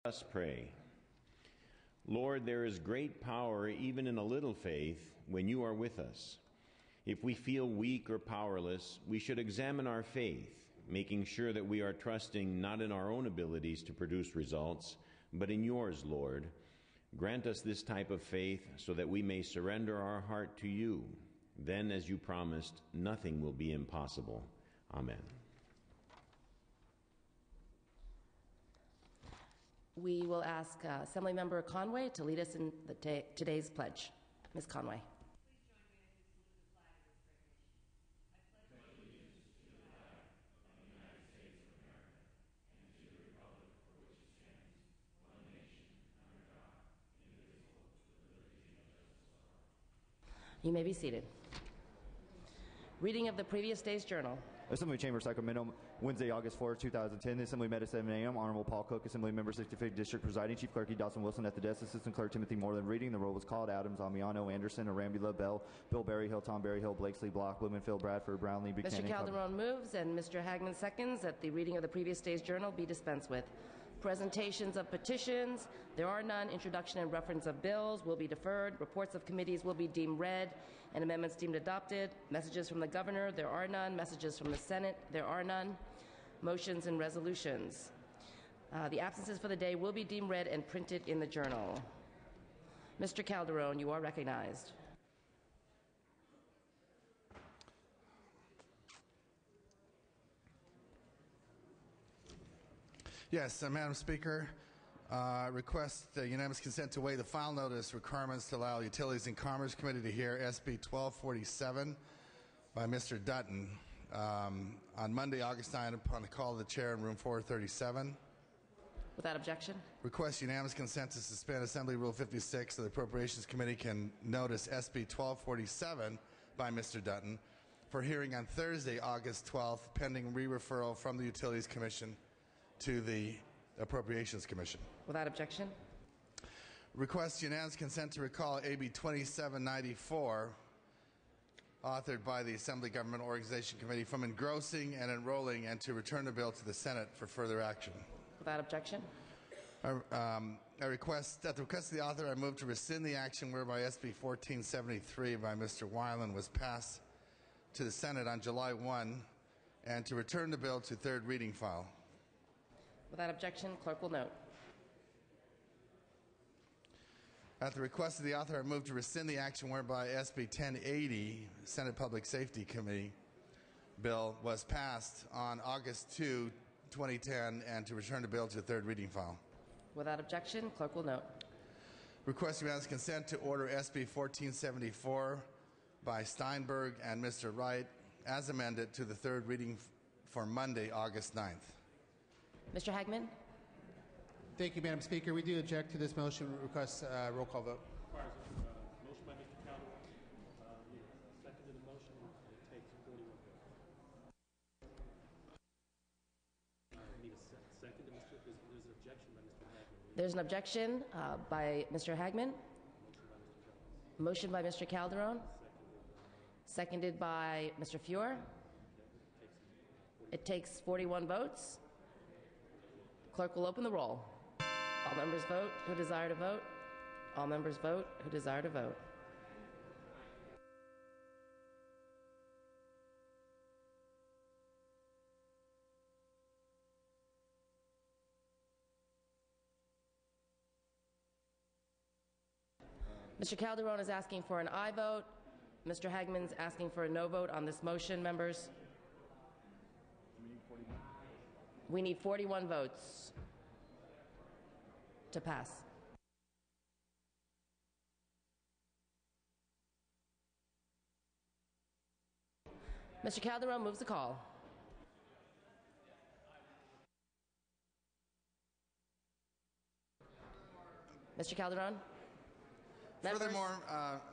Let us pray. Lord, there is great power even in a little faith when you are with us. If we feel weak or powerless, we should examine our faith, making sure that we are trusting not in our own abilities to produce results, but in yours, Lord. Grant us this type of faith so that we may surrender our heart to you. Then, as you promised, nothing will be impossible. Amen. We will ask Assemblymember Conway to lead us in today's pledge. Ms. Conway. Please join me as we salute the flag of this great nation. I pledge allegiance to the flag of the United States of America and to the republic for which it stands, one nation, under God, indivisible, with liberty and justice for all. You may be seated. Reading of the previous day's journal. Assembly Chamber, Sacramento, Wednesday, August 4, 2010. The Assembly met at 7 a.m. Honorable Paul Cook, Assembly Member, 65th District, presiding. Chief Clerk E. Dawson Wilson at the desk. Assistant Clerk Timothy Moreland reading. The roll was called. Adams, Amiano, Anderson, Arambula, Bell, Bill Berryhill, Tom Berryhill, Blakesley, Block, Blumenfield, Bradford, Brownlee, Buchanan. Mr. Calderon moves and Mr. Hagman seconds that the reading of the previous day's journal be dispensed with. Presentations of petitions, there are none. Introduction and reference of bills will be deferred. Reports of committees will be deemed read and amendments deemed adopted. Messages from the governor, there are none. Messages from the Senate, there are none. Motions and resolutions. The absences for the day will be deemed read and printed in the journal. Mr. Calderon, you are recognized. Yes, Madam Speaker, request unanimous consent to waive the file notice requirements to allow Utilities and Commerce Committee to hear SB 1247 by Mr. Dutton on Monday, August 9, upon the call of the chair in room 437. Without objection. Request unanimous consent to suspend Assembly Rule 56 so the Appropriations Committee can notice SB 1247 by Mr. Dutton for hearing on Thursday, August 12th, pending re-referral from the Utilities Commission to the Appropriations Commission. Without objection. Request unanimous consent to recall AB 2794, authored by the Assembly Government Organization Committee, from engrossing and enrolling, and to return the bill to the Senate for further action. Without objection. I request, at the request of the author, I move to rescind the action whereby SB 1473 by Mr. Weiland was passed to the Senate on July 1, and to return the bill to third reading file. Without objection, clerk will note. At the request of the author, I move to rescind the action whereby SB 1080, Senate Public Safety Committee bill, was passed on August 2, 2010, and to return the bill to the third reading file. Without objection, clerk will note. Request unanimous consent to order SB 1474 by Steinberg and Mr. Wright as amended to the third reading for Monday, August 9th. Mr. Hagman? Thank you, Madam Speaker. We do object to this motion. Request roll call vote. Motion by Mr. Calderon. Second to the motion. It takes 41 votes. Need a second to Mr. There's an objection by Mr. Hagman. There's an objection by Mr. Hagman. Motion by Mr. Calderon. Seconded by Mr. Fuhr. It takes 41 votes. Clerk will open the roll. All members vote who desire to vote. All members vote who desire to vote. Mr. Calderon is asking for an aye vote. Mr. Hagman's asking for a no vote on this motion, members. We need 41 votes to pass. Mr. Calderon moves the call. Mr. Calderon? Furthermore,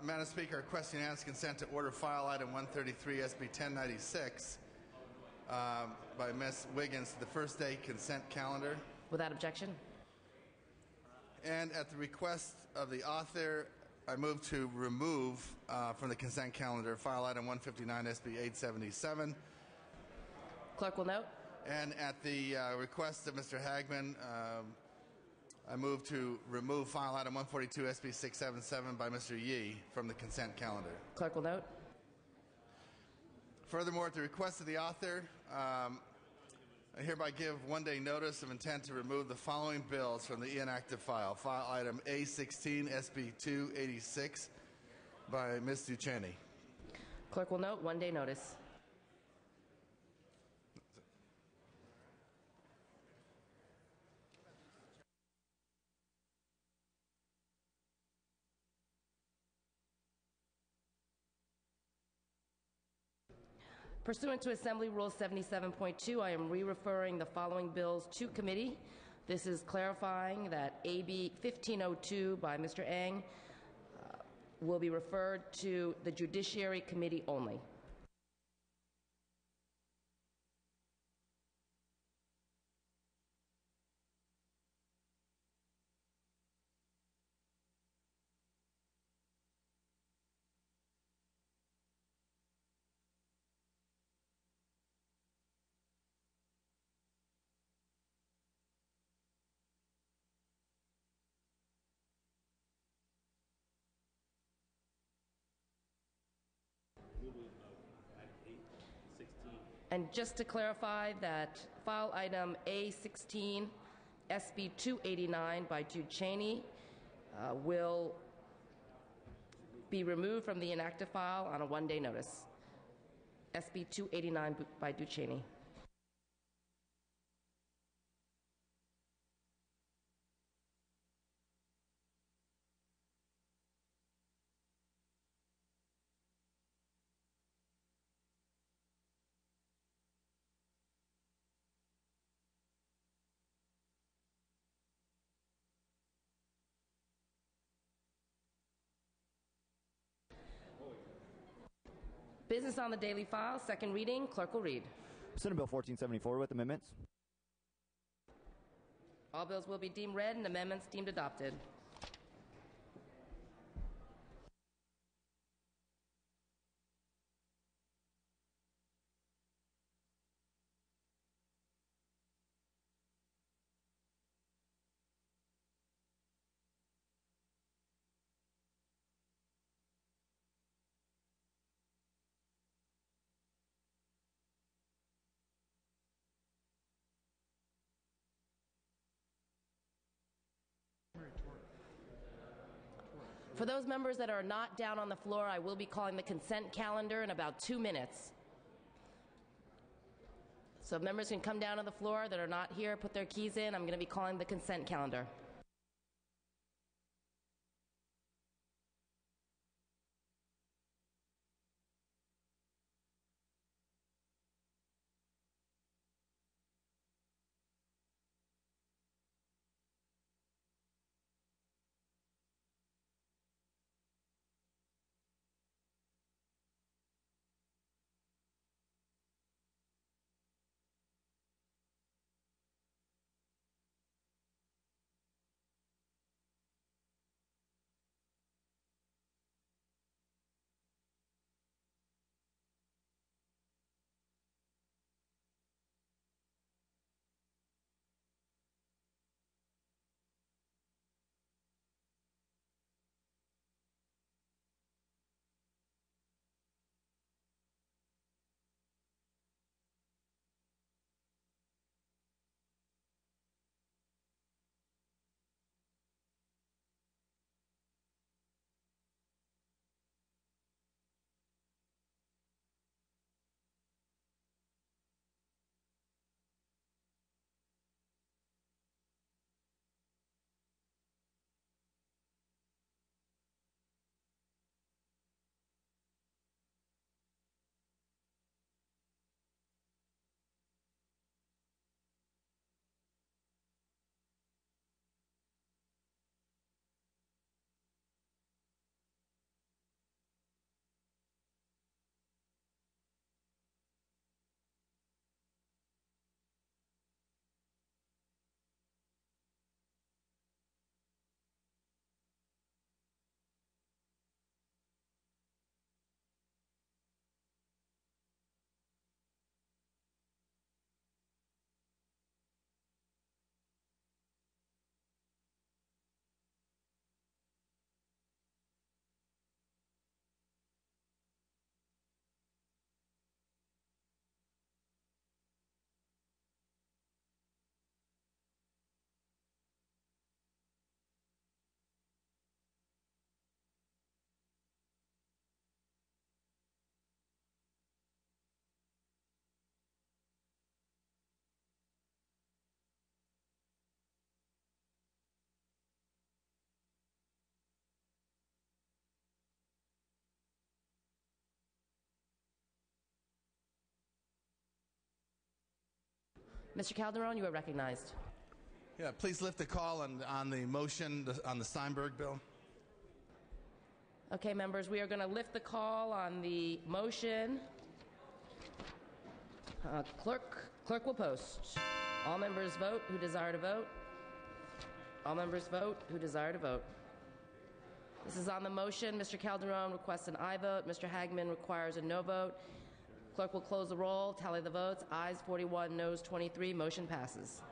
Madam Speaker, requesting unanimous consent to order file item 133 SB 1096 by Ms. Wiggins to the first day consent calendar. Without objection. And at the request of the author, I move to remove from the consent calendar file item 159 SB 877. Clerk will note. And at the request of Mr. Hagman, I move to remove file item 142 SB 677 by Mr. Yee from the consent calendar. Clerk will note. Furthermore, at the request of the author, I hereby give one-day notice of intent to remove the following bills from the inactive file. File item A16 SB 286 by Ms. Duchesne. Clerk will note. One-day notice. Pursuant to Assembly Rule 77.2, I am re-referring the following bills to committee. This is clarifying that AB 1502 by Mr. Eng will be referred to the Judiciary Committee only. And just to clarify that file item A16 SB 289 by Jude Cheney will be removed from the inactive file on a one-day notice. SB 289 by Jude Cheney. Business on the daily file, second reading. Clerk will read. Senate Bill 1474 with amendments. All bills will be deemed read and amendments deemed adopted. For those members that are not down on the floor, I will be calling the consent calendar in about 2 minutes. So if members can come down on the floor that are not here, put their keys in. I'm going to be calling the consent calendar. Mr. Calderon, you are recognized. Yeah, please lift the call on the motion on the Steinberg bill. Okay, members, we are going to lift the call on the motion. Clerk will post. All members vote who desire to vote. All members vote who desire to vote. This is on the motion. Mr. Calderon requests an aye vote. Mr. Hagman requires a no vote. Clerk will close the roll, tally the votes. Ayes 41, noes 23. Motion passes.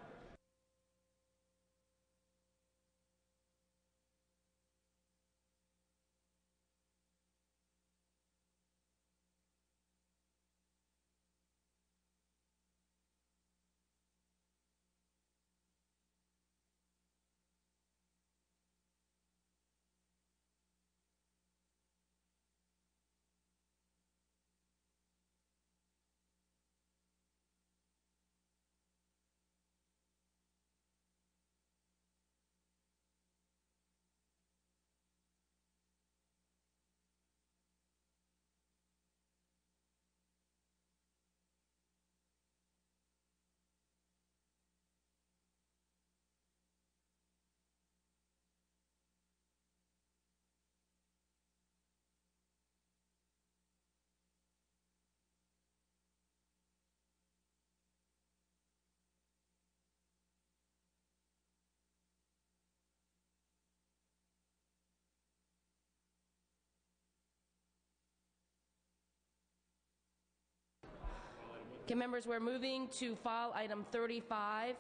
Okay, members, we're moving to file item 35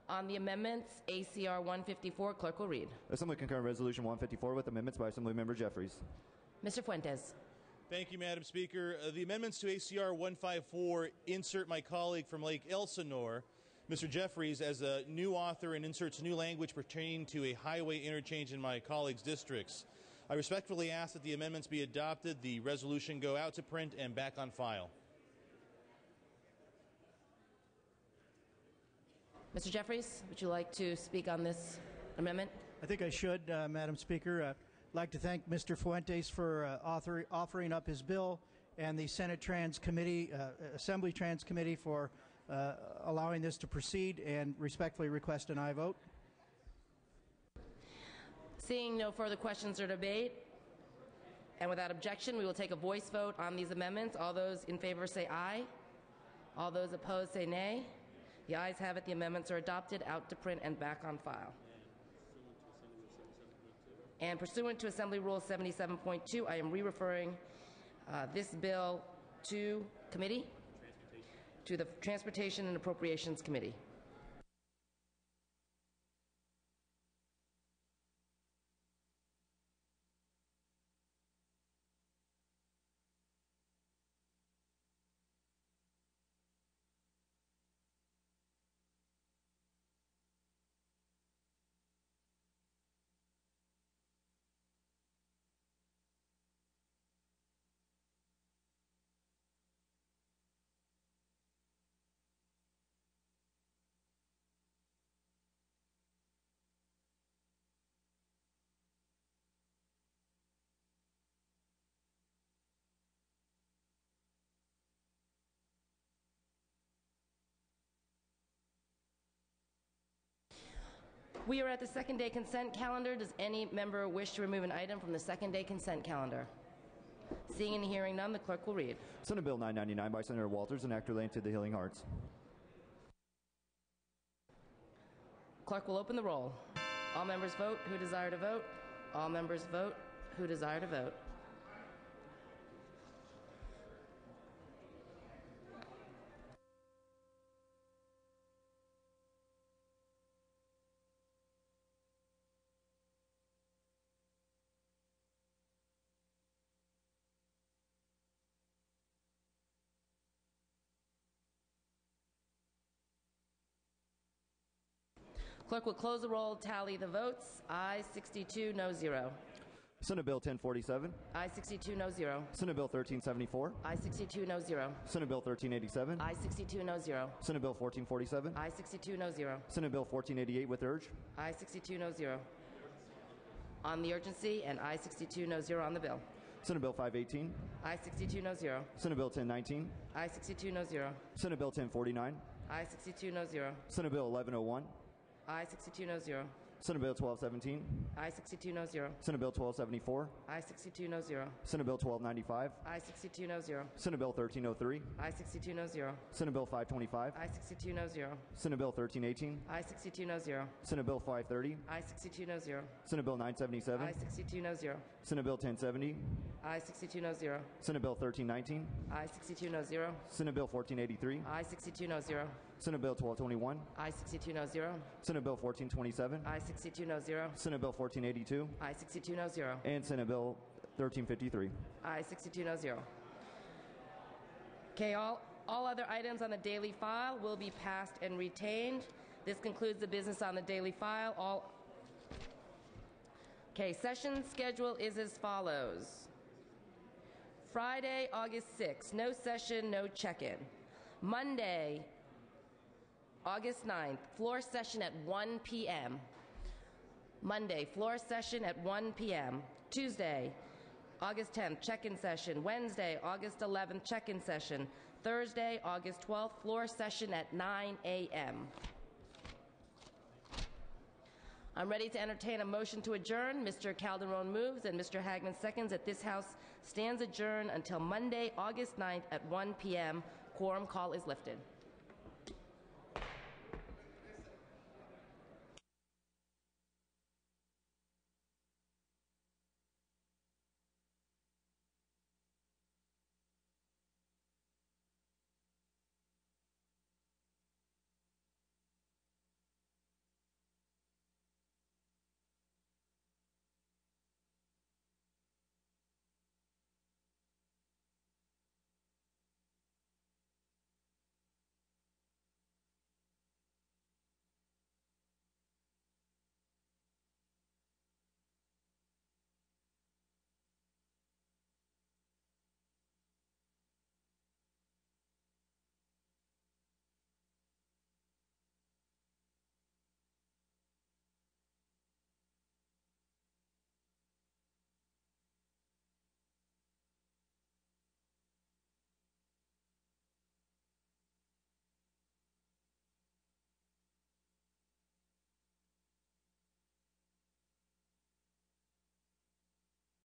on the amendments, ACR 154. Clerk will read. Assembly concur Resolution 154 with amendments by Assemblymember Jeffries. Mr. Fuentes. Thank you, Madam Speaker. The amendments to ACR 154 insert my colleague from Lake Elsinore, Mr. Jeffries, as a new author and inserts new language pertaining to a highway interchange in my colleague's districts. I respectfully ask that the amendments be adopted, the resolution go out to print and back on file. Mr. Jeffries, would you like to speak on this amendment? I think I should, Madam Speaker. I'd like to thank Mr. Fuentes for offering up his bill and the Senate Trans Committee, Assembly Trans Committee for allowing this to proceed, and respectfully request an aye vote. Seeing no further questions or debate, and without objection, we will take a voice vote on these amendments. All those in favor say aye. All those opposed say nay. The ayes have it. The amendments are adopted, out to print, and back on file. And pursuant to Assembly Rule 77.2, I am re-referring this bill to committee, to the Transportation and Appropriations Committee. We are at the second day consent calendar. Does any member wish to remove an item from the second day consent calendar? Seeing and hearing none, the clerk will read. Senate Bill 999 by Senator Walters, an act relating to the Healing Hearts. Clerk will open the roll. All members vote who desire to vote. All members vote who desire to vote. Clerk will close the roll, tally the votes. Ayes 62, no 0. Senate Bill 1047. Ayes 62, no 0. Senate Bill 1374. Ayes 62, no 0. Senate Bill 1387. Ayes 62, no 0. Senate Bill 1447. Ayes 62, no 0. Senate Bill 1488 with urge. Ayes 62, no 0. On the urgency, and Ayes 62, no 0 on the bill. Senate Bill 518. Ayes 62, no 0. Senate Bill 1019. Ayes 62, no 0. Senate Bill 1049. I-62 no zero. Senate Bill 1101. I-62 no zero. Senate Bill 1217. I-62 no zero. Senate Bill 1274. I-62 no zero. Senate Bill 1295. I-62 no zero. Senate Bill 1303. I-62 no zero. Senate Bill 525. I-62 no zero. Senate Bill 1318. I-62 no zero. Senate Bill 530. I-62 no zero. Senate Bill 977. I-62 no zero. Senate Bill 1070. I-62 no zero. Senate Bill 1319. I-62 no zero. Senate Bill 1483. I-62 no zero. Senate Bill 1221. I-62 no zero. Senate Bill 1427. I-62 no zero. Senate Bill 1482. I-62 no zero. And Senate Bill 1353. I-62 no zero. Okay, all other items on the daily file will be passed and retained. This concludes the business on the daily file. Okay, session schedule is as follows. Friday, August 6th, no session, no check-in. Monday, August 9th, floor session at 1 p.m. Monday, floor session at 1 p.m. Tuesday, August 10th, check-in session. Wednesday, August 11th, check-in session. Thursday, August 12th, floor session at 9 a.m. I'm ready to entertain a motion to adjourn. Mr. Calderon moves and Mr. Hagman seconds that this House stands adjourned until Monday, August 9th at 1 p.m. Quorum call is lifted.